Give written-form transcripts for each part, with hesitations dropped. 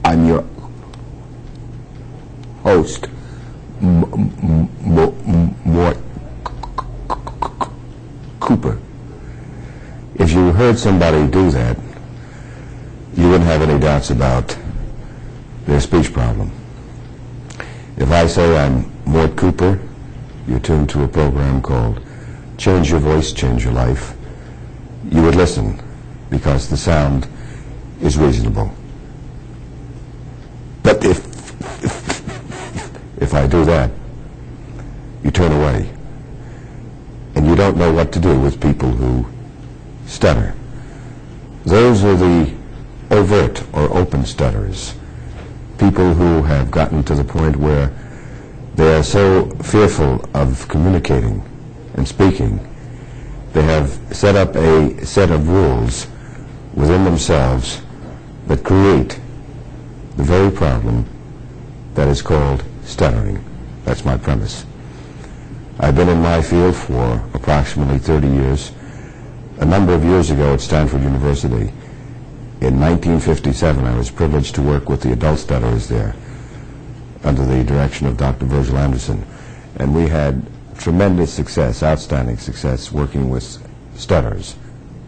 I'm your host, Mort Cooper. If you heard somebody do that, you wouldn't have any doubts about their speech problem. If I say I'm Mort Cooper, you're tuned to a program called Change Your Voice, Change Your Life, you would listen because the sound is reasonable. But if I do that, you turn away and you don't know what to do with people who stutter. Those are the overt or open stutterers, people who have gotten to the point where they are so fearful of communicating and speaking, they have set up a set of rules within themselves that create the very problem that is called stuttering. That's my premise. I've been in my field for approximately 30 years. A number of years ago at Stanford University, in 1957, I was privileged to work with the adult stutterers there under the direction of Dr. Virgil Anderson. And we had tremendous success, outstanding success, working with stutterers,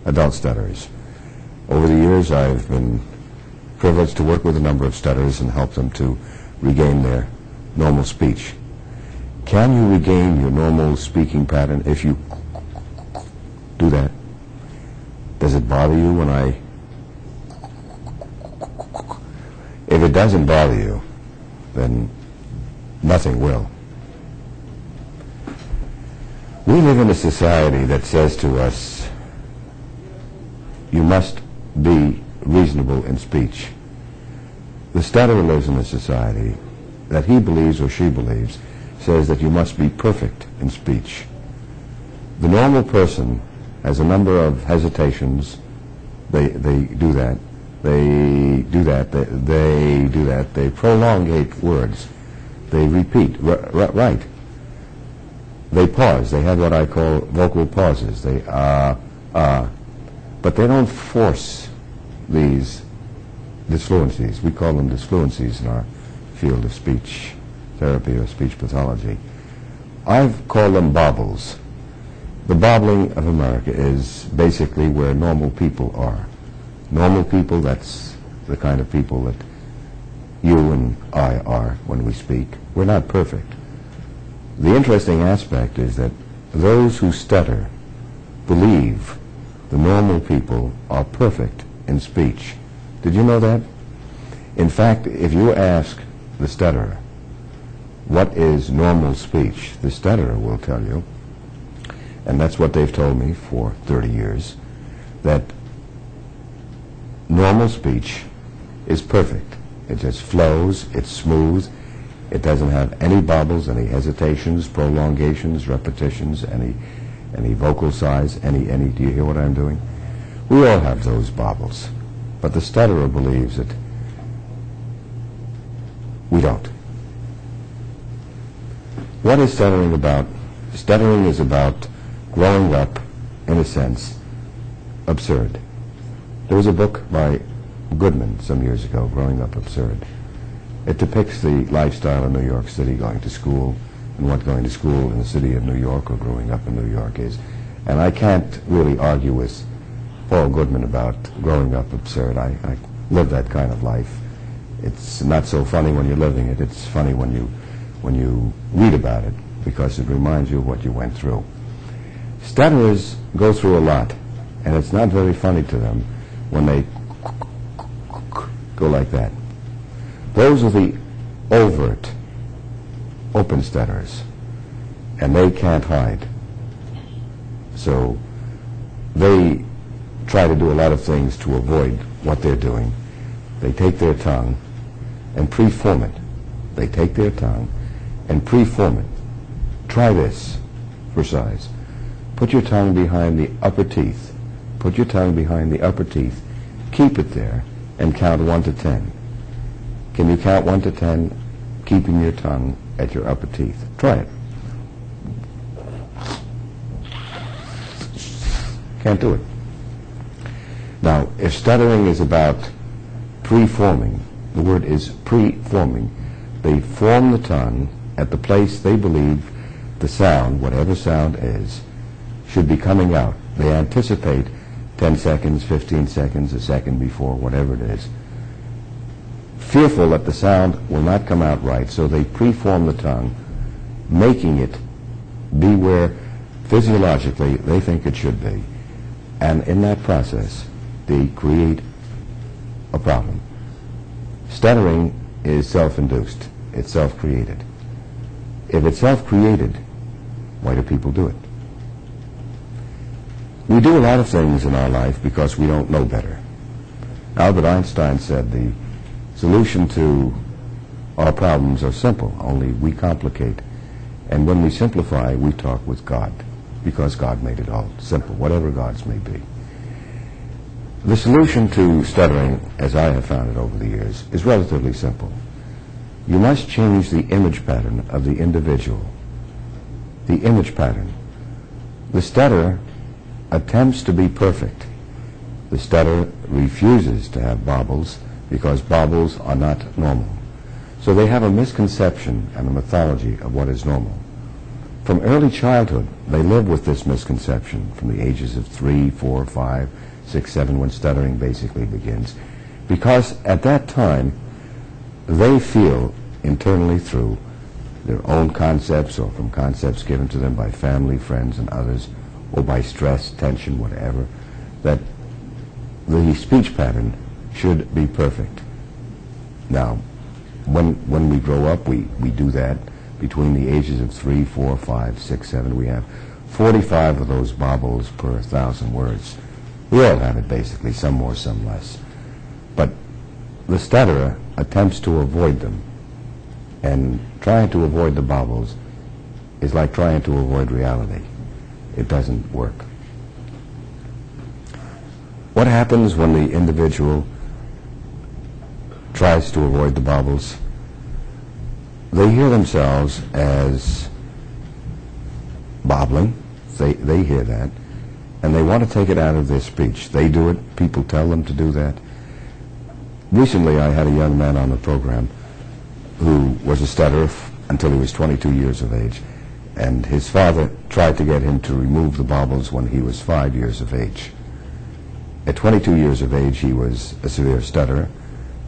adult stutterers. Over the years, I've been privileged to work with a number of stutterers and help them to regain their normal speech. Can you regain your normal speaking pattern if you do that? Does it bother you when I... If it doesn't bother you, then nothing will. We live in a society that says to us, you must be reasonable in speech. The stutterer lives in a society that he believes or she believes says that you must be perfect in speech. The normal person has a number of hesitations. They do that. They do that. They do that. They prolongate words. They repeat. Right. They pause. They have what I call vocal pauses. They but they don't force these disfluencies. We call them disfluencies in our field of speech therapy or speech pathology. I've called them bobbles. The bobbling of America is basically where normal people are. Normal people, that's the kind of people that you and I are when we speak. We're not perfect. The interesting aspect is that those who stutter believe the normal people are perfect in speech. Did you know that? In fact, if you ask the stutterer, what is normal speech, the stutterer will tell you, and that's what they've told me for 30 years, that normal speech is perfect. It just flows, it's smooth, it doesn't have any bobbles, any hesitations, prolongations, repetitions, any vocal size, any, do you hear what I'm doing? We all have those bobbles, but the stutterer believes that we don't. What is stuttering about? Stuttering is about growing up, in a sense, absurd. There was a book by Goodman some years ago, Growing Up Absurd. It depicts the lifestyle in New York City, going to school, and what going to school in the city of New York or growing up in New York is. And I can't really argue with Paul Goodman about growing up absurd. I live that kind of life. It's not so funny when you're living it. It's funny when you read about it, because it reminds you of what you went through. Stutterers go through a lot, and it's not very funny to them when they go like that. Those are the overt, open stutterers, and they can't hide. So they try to do a lot of things to avoid what they're doing. They take their tongue and preform it. They take their tongue and preform it. Try this for size. Put your tongue behind the upper teeth. Put your tongue behind the upper teeth. Keep it there and count 1 to 10. Can you count 1 to 10 keeping your tongue at your upper teeth? Try it. Can't do it. Now, if stuttering is about preforming The word is pre-forming. They form the tongue at the place they believe the sound, whatever sound is, should be coming out. They anticipate 10 seconds, 15 seconds, a second before, whatever it is, fearful that the sound will not come out right, so they preform the tongue, making it be where physiologically they think it should be. And in that process, they create a problem. Stuttering is self-induced. It's self-created. If it's self-created, why do people do it? We do a lot of things in our life because we don't know better. Albert Einstein said the solution to our problems are simple, only we complicate. And when we simplify, we talk with God, because God made it all simple, whatever God's may be. The solution to stuttering, as I have found it over the years, is relatively simple. You must change the image pattern of the individual. The image pattern. The stutterer attempts to be perfect. The stutterer refuses to have bobbles because bobbles are not normal. So they have a misconception and a mythology of what is normal. From early childhood, they live with this misconception from the ages of 3, 4, 5, 6, 7, when stuttering basically begins, because at that time they feel internally through their own concepts or from concepts given to them by family, friends, and others, or by stress, tension, whatever, that the speech pattern should be perfect. Now, when we grow up, we do that. Between the ages of 3, 4, 5, 6, 7, we have 45 of those bobbles per 1,000 words. We all have it, basically, some more, some less. But the stutterer attempts to avoid them. And trying to avoid the bobbles is like trying to avoid reality. It doesn't work. What happens when the individual tries to avoid the bobbles? They hear themselves as bobbling. They hear that, and they want to take it out of their speech. They do it. People tell them to do that. Recently, I had a young man on the program who was a stutterer until he was 22 years of age, and his father tried to get him to remove the bobbles when he was 5 years of age. At 22 years of age, he was a severe stutterer,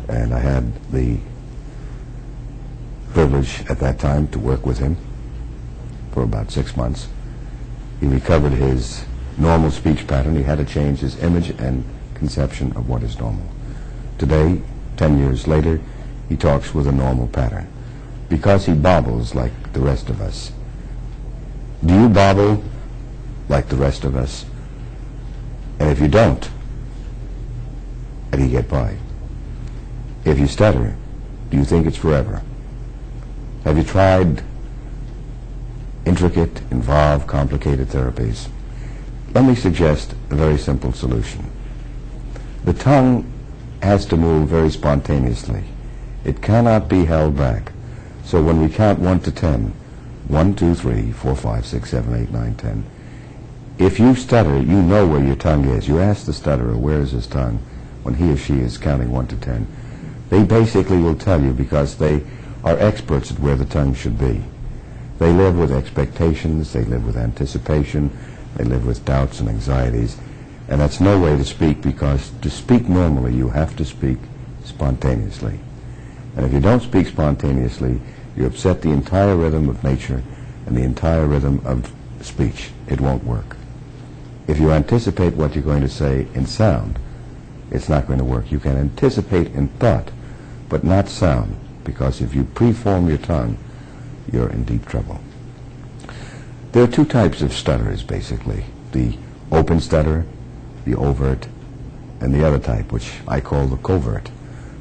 and I had the privilege at that time to work with him for about 6 months. He recovered his normal speech pattern. He had to change his image and conception of what is normal. Today, 10 years later, he talks with a normal pattern because he bobbles like the rest of us. Do you bobble like the rest of us? And if you don't, how do you get by? If you stutter, do you think it's forever? Have you tried intricate, involved, complicated therapies? Let me suggest a very simple solution. The tongue has to move very spontaneously. It cannot be held back. So when we count 1 to 10, 1, 2, 3, 4, 5, 6, 7, 8, 9, 10, if you stutter, you know where your tongue is. You ask the stutterer, where is his tongue, when he or she is counting 1 to 10. They basically will tell you because they are experts at where the tongue should be. They live with expectations, they live with anticipation, they live with doubts and anxieties, and that's no way to speak, because to speak normally you have to speak spontaneously. And if you don't speak spontaneously, you upset the entire rhythm of nature and the entire rhythm of speech. It won't work. If you anticipate what you're going to say in sound, it's not going to work. You can anticipate in thought, but not sound, because if you preform your tongue, you're in deep trouble. There are 2 types of stutterers, basically. The open stutterer, the overt, and the other type, which I call the covert.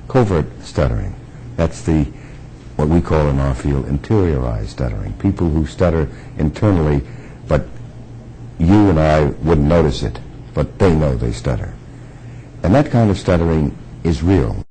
Covert stuttering. That's the, what we call in our field, interiorized stuttering. People who stutter internally, but you and I wouldn't notice it, but they know they stutter. And that kind of stuttering is real.